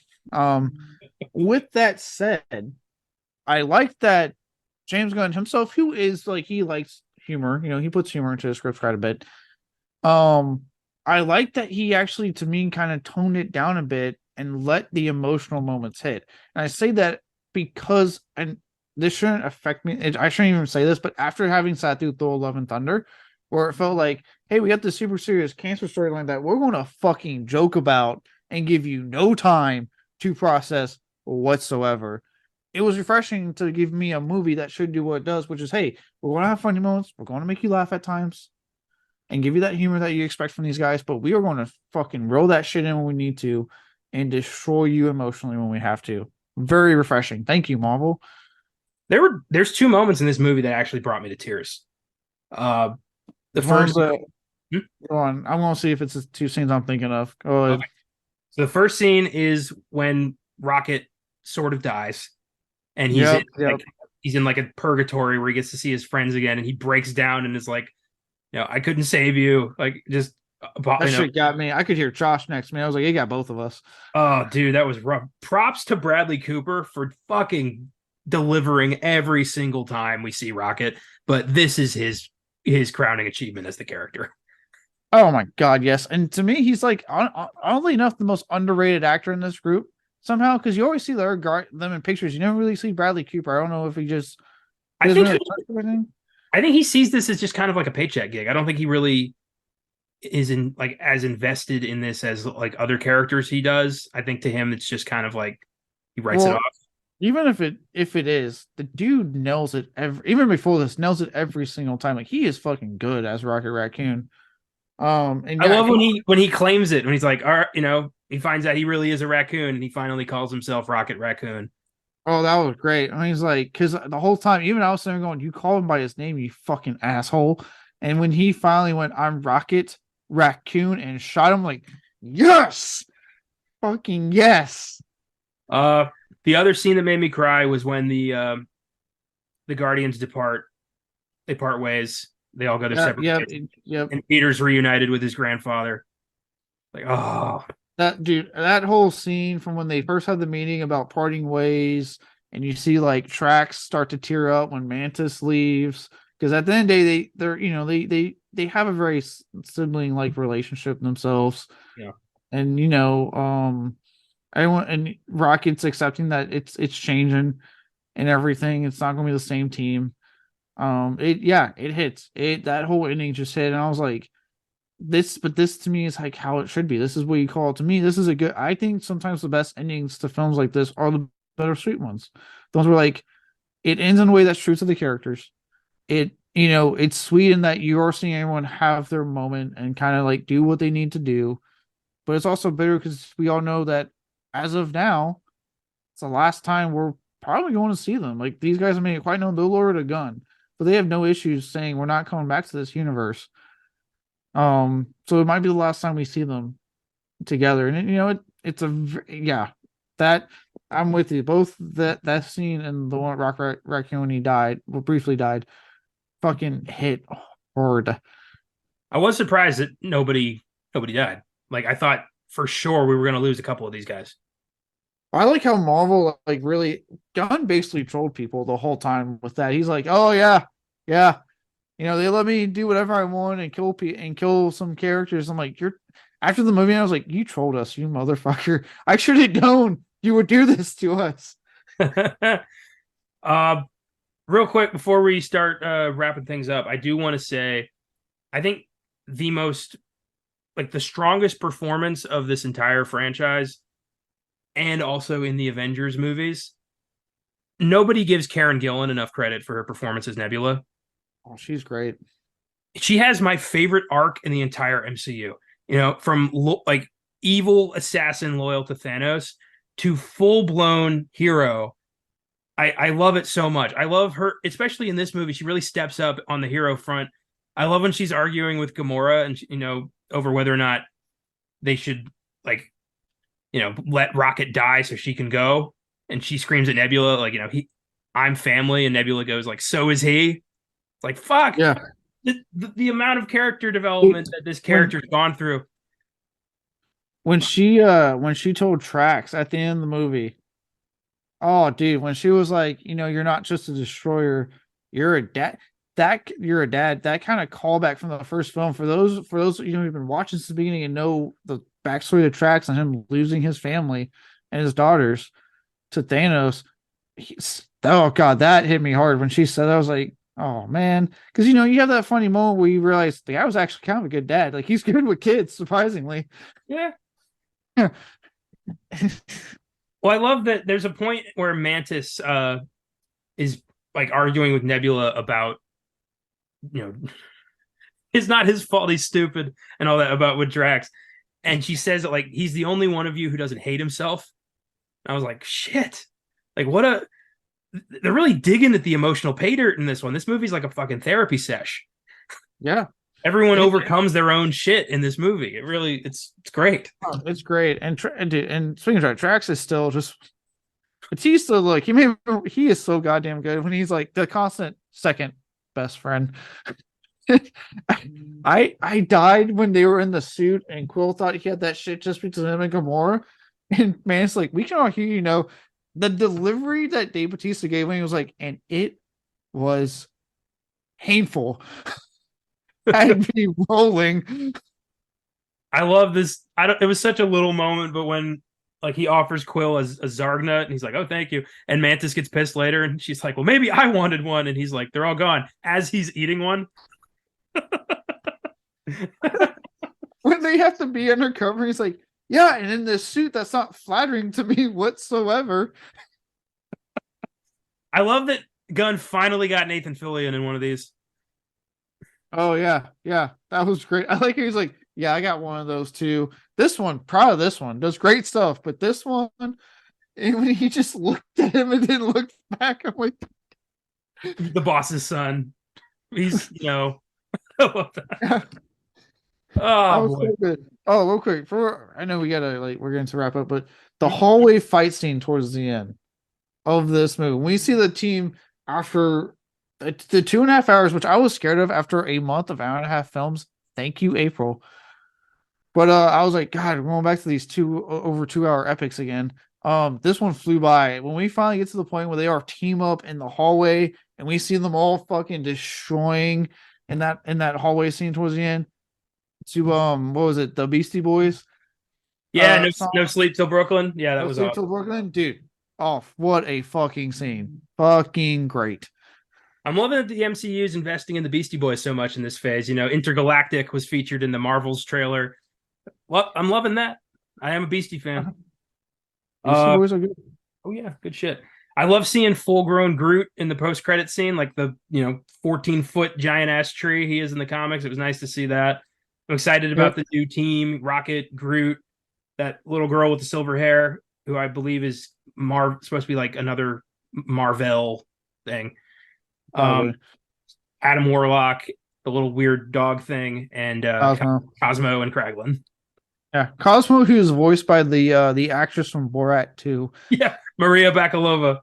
With that said, I like that James Gunn himself, who is like he likes humor, he puts humor into his script quite a bit. I like that he actually, to me, kind of toned it down a bit and let the emotional moments hit. And I say that because, and this shouldn't affect me. I shouldn't even say this, but after having sat through Thor: Love and Thunder, where it felt like, hey, we got this super serious cancer storyline that we're going to fucking joke about and give you no time to process whatsoever. It was refreshing to give me a movie that should do what it does, which is, hey, we're going to have funny moments. We're going to make you laugh at times and give you that humor that you expect from these guys, but we are going to fucking roll that shit in when we need to and destroy you emotionally when we have to. Very refreshing. Thank you, Marvel. There's two moments in this movie that actually brought me to tears. The first, go on. I'm going to see if it's the two scenes I'm thinking of. Go ahead. Okay. So the first scene is when Rocket sort of dies, and he's in like a purgatory where he gets to see his friends again, and he breaks down and is like, I couldn't save you. Like, just that shit got me. I could hear Josh next to me. I was like, he got both of us. Oh, dude, that was rough. Props to Bradley Cooper for fucking delivering every single time we see Rocket. But this is his crowning achievement as the character. Oh my god, yes. And to me, he's like, oddly enough, the most underrated actor in this group somehow, because you always see them in pictures. You never really see Bradley Cooper. I don't know if he just. I think he sees this as just kind of like a paycheck gig. I don't think he really is as invested in this as like other characters he does. I think to him it's just kind of like he writes it off. even if it is, the dude nails it even before this, nails it every single time. Like he is fucking good as Rocket Raccoon. And I yeah, love when he claims it, when he's like, all right, he finds out he really is a raccoon and he finally calls himself Rocket Raccoon. oh, that was great. I mean, he's like, because the whole time, even I was sitting there going, "You call him by his name, you fucking asshole." And when he finally went, "I'm Rocket Raccoon," and shot him, like, yes, fucking yes. Uh, the other scene that made me cry was when the Guardians depart. They part ways. They all go their separate Yep, ways, yep. and Peter's reunited with his grandfather. Like, oh, That dude, that whole scene from when they first had the meeting about parting ways, and you see like Trax start to tear up when Mantis leaves, because at the end of the day, they're they have a very sibling like relationship themselves, yeah. and everyone and Rocket's accepting that it's changing and everything. It's not going to be the same team. It hits it. That whole ending just hit, and I was like, this to me is like how it should be. This is what you call it to me. This is a good. I think sometimes the best endings to films like this are the bittersweet ones. Those were like it ends in a way that's true to the characters. It's sweet in that you are seeing everyone have their moment and kind of like do what they need to do, but it's also bitter because we all know that as of now, it's the last time we're probably going to see them. Like these guys have made it quite known they'll lower a gun, but they have no issues saying we're not coming back to this universe. So it might be the last time we see them together, and it's yeah, that I'm with you. Both that scene and the one Raccoon when he died, well, briefly died, fucking hit hard. I was surprised that nobody died. Like, I thought for sure we were going to lose a couple of these guys. I like how Marvel like really Gunn basically trolled people the whole time with that. He's like, oh yeah, yeah, they let me do whatever I want and kill some characters. I'm like, you're after the movie, I was like, you trolled us, you motherfucker. I should have known you would do this to us. uh, Real quick before we start wrapping things up, I do want to say, I think the most like the strongest performance of this entire franchise, and also in the Avengers movies, nobody gives Karen Gillan enough credit for her performance as Nebula. Oh, she's great. She has my favorite arc in the entire MCU. From like evil assassin loyal to Thanos to full blown hero. I love it so much. I love her, especially in this movie. She really steps up on the hero front. I love when she's arguing with Gamora and over whether or not they should like let Rocket die so she can go. And she screams at Nebula like I'm family, and Nebula goes like, so is he. It's like, fuck. Yeah. The amount of character development that this character's gone through. When she told Trax at the end of the movie, oh dude, when she was like, you're not just a destroyer, you're a dad. You're a dad. That kind of callback from the first film for those who've been watching since the beginning and know the backstory of Trax and him losing his family and his daughters to Thanos. Oh god, that hit me hard when she said that. I was like, oh man, because you have that funny moment where you realize the guy was actually kind of a good dad. Like he's good with kids, surprisingly. Yeah. Well, I love that there's a point where Mantis is like arguing with Nebula about, it's not his fault, he's stupid and all that about with Drax. And she says that like he's the only one of you who doesn't hate himself. And I was like, shit. Like they're really digging at the emotional pay dirt in this one. This movie's like a fucking therapy sesh. Yeah. Everyone overcomes their own shit in this movie. It really, it's great. Oh, it's great. And speaking of Drax is still just Batista. Look, he is so goddamn good when he's like the constant second best friend. I died when they were in the suit and Quill thought he had that shit just because of him and Gamora. And man, it's like we can all hear, the delivery that Dave Batista gave when he was like, and it was painful. I'd be rolling. I love this. It was such a little moment, but when like he offers Quill as a Zargnut and he's like, oh, thank you. And Mantis gets pissed later and she's like, well, maybe I wanted one. And he's like, they're all gone as he's eating one. When they have to be undercover, he's like, yeah, and in this suit that's not flattering to me whatsoever. I love that Gunn finally got Nathan Fillion in one of these. Oh yeah, yeah, that was great. I like he's like, yeah, I got one of those too. This one, proud of this one, does great stuff. But this one, and when he just looked at him and then looked back, I'm like, The boss's son. He's, I love that. yeah, that Oh was boy. so good. Oh, real quick, for I know we gotta like we're going to wrap up, but the hallway fight scene towards the end of this movie, when we see the team after the 2.5 hours, which I was scared of after a month of hour and a half films. Thank you, April. But I was like, God, we're going back to these over 2 hour epics again. This one flew by. When we finally get to the point where they are team up in the hallway and we see them all fucking destroying in that hallway scene towards the end to what was it, the Beastie Boys Yeah, song, no sleep till Brooklyn. Yeah, that No was Sleep Till awesome. Brooklyn, dude. Oh, what a fucking scene. Fucking great. I'm loving that the MCU is investing in the Beastie Boys so much in this phase. Intergalactic was featured in the Marvels trailer. Well, I'm loving that. I am a Beastie fan. Beastie Uh Boys are good. oh yeah, good shit. I love seeing full grown Groot in the post credit scene, like the 14-foot giant ass tree he is in the comics. It was nice to see that. I'm excited about Yep. the new team: Rocket, Groot, that little girl with the silver hair, who I believe is supposed to be like another Marvel thing. Um, Probably. Adam Warlock, the little weird dog thing, and Cosmo. Cosmo and Kraglin. Yeah. Cosmo, who is voiced by the actress from Borat too. Yeah, Maria Bakalova.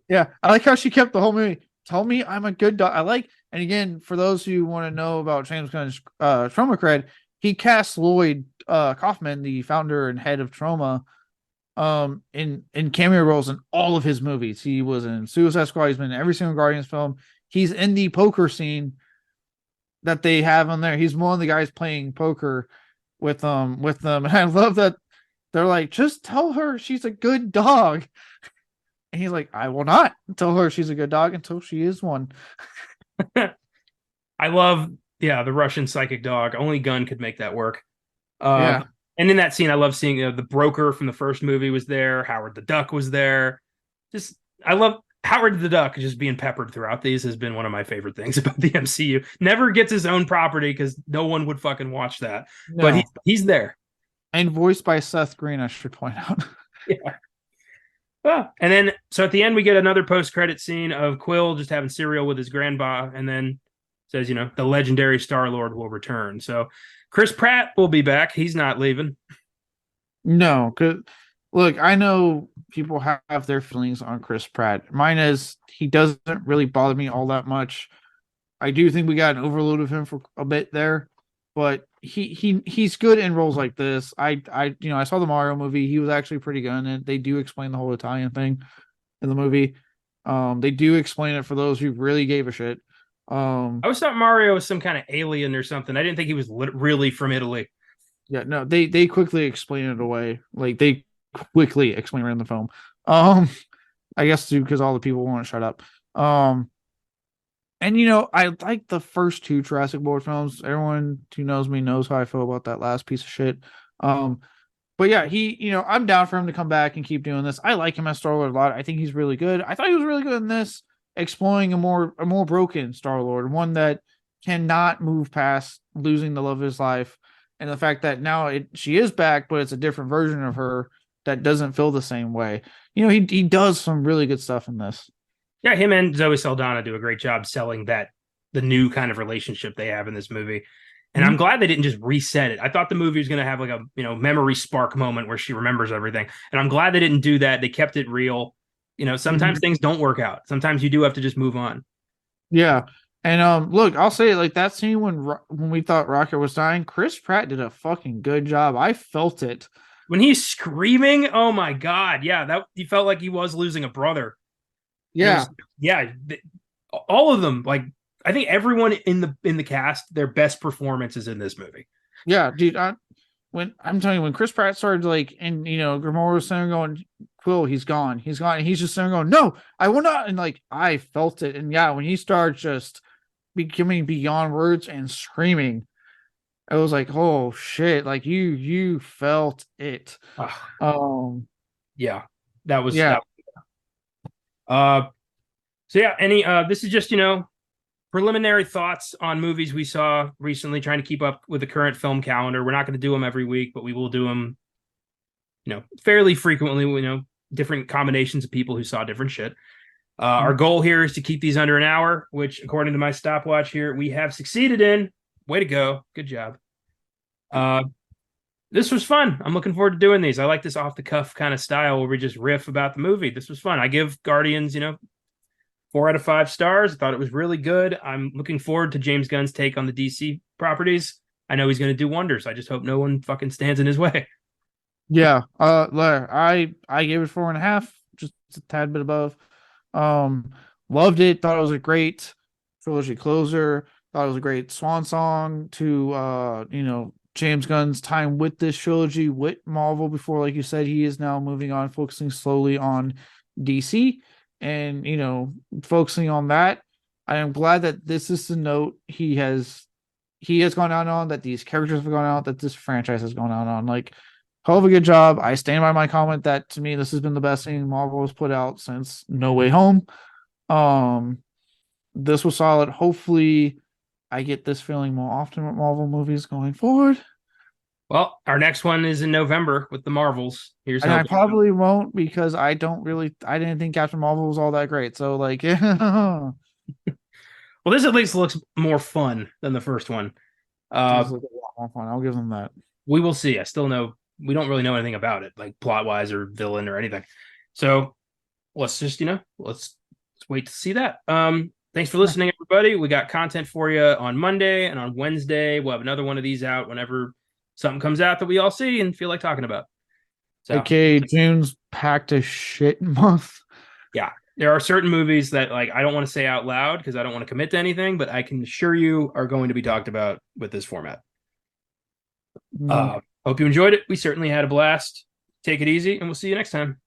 Yeah, I like how she kept the whole movie. Tell me I'm a good dog. I like, and again, for those who want to know about James Gunn's Trauma Cred, he cast Lloyd Kaufman, the founder and head of Trauma, in cameo roles in all of his movies. He was in Suicide Squad. He's been in every single Guardians film. He's in the poker scene that they have on there. He's one of the guys playing poker with them. And I love that they're like, just tell her she's a good dog. And he's like, I will not tell her she's a good dog until she is one. I love, the Russian psychic dog. Only Gunn could make that work. Yeah. And in that scene, I love seeing the broker from the first movie was there. Howard the Duck was there. Just, I love Howard the Duck just being peppered throughout these has been one of my favorite things about the MCU. Never gets his own property because no one would fucking watch that. But No. he's there. And voiced by Seth Green, I should point out. Yeah. Well, and then so at the end we get another post-credit scene of Quill just having cereal with his grandpa, and then says, the legendary Star-Lord will return. So Chris Pratt will be back. He's not leaving. No, cause look, I know people have their feelings on Chris Pratt. Mine is he doesn't really bother me all that much. I do think we got an overload of him for a bit there, but he's good in roles like this. I saw the Mario movie. He was actually pretty good in it. They do explain the whole Italian thing in the movie. They do explain it for those who really gave a shit. I always thought Mario was some kind of alien or something. I didn't think he was really from Italy. Yeah, no, they quickly explain it away. Like they quickly explain it in the film. I guess too because all the people want to shut up. And I like the first two Jurassic World films. Everyone who knows me knows how I feel about that last piece of shit. But yeah, I'm down for him to come back and keep doing this. I like him as Star-Lord a lot. I think he's really good. I thought he was really good in this, exploring a more broken Star-Lord, one that cannot move past losing the love of his life, and the fact that now she is back, but it's a different version of her that doesn't feel the same way. He does some really good stuff in this. Yeah, him and Zoe Saldana do a great job selling the new kind of relationship they have in this movie. And I'm glad they didn't just reset it. I thought the movie was going to have like a memory spark moment where she remembers everything, and I'm glad they didn't do that. They kept it real. Sometimes things don't work out. Sometimes you do have to just move on. Yeah. And look, I'll say it like that scene when we thought Rocket was dying, Chris Pratt did a fucking good job. I felt it. When he's screaming, oh my god, yeah, that he felt like he was losing a brother. Yeah. All of them. Like I think everyone in the cast, their best performance is in this movie. Yeah, dude. I'm telling you, when Chris Pratt started and Gamora was sitting going, Quill, he's gone, and he's just sitting going, no, I will not, and I felt it, and yeah, when he started just becoming beyond words and screaming, I was like, oh shit, like you felt it. Yeah, that was yeah. that. So yeah, any this is just, preliminary thoughts on movies we saw recently, trying to keep up with the current film calendar. We're not going to do them every week, but we will do them, fairly frequently. Different combinations of people who saw different shit. Our goal here is to keep these under an hour, which, according to my stopwatch here, we have succeeded in. Way to go. Good job. This was fun. I'm looking forward to doing these. I like this off the cuff kind of style where we just riff about the movie. This was fun. I give Guardians, 4 out of 5 stars. I thought it was really good. I'm looking forward to James Gunn's take on the DC properties. I know he's going to do wonders. I just hope no one fucking stands in his way. Yeah. I gave it 4.5, just a tad bit above. Loved it. Thought it was a great trilogy closer. Thought it was a great swan song to James Gunn's time with this trilogy with Marvel before, like you said, he is now moving on, focusing slowly on DC and focusing on that. I am glad that this is the note he has gone out on, that these characters have gone out, that this franchise has gone out on. Like, hell of a good job. I stand by my comment that to me this has been the best thing Marvel has put out since No Way Home. This was solid. Hopefully I get this feeling more often with Marvel movies going forward. Well, our next one is in November with the Marvels. And I probably won't, because I didn't think Captain Marvel was all that great. So like well, this at least looks more fun than the first one. This looks a lot more fun. I'll give them that. We will see. We don't really know anything about it, like plot wise or villain or anything. So let's just, let's wait to see that. Thanks for listening, everybody. We got content for you on Monday and on Wednesday. We'll have another one of these out whenever something comes out that we all see and feel like talking about. So, okay, June's packed a shit month. Yeah. There are certain movies that I don't want to say out loud because I don't want to commit to anything, but I can assure you are going to be talked about with this format. Hope you enjoyed it. We certainly had a blast. Take it easy, and we'll see you next time.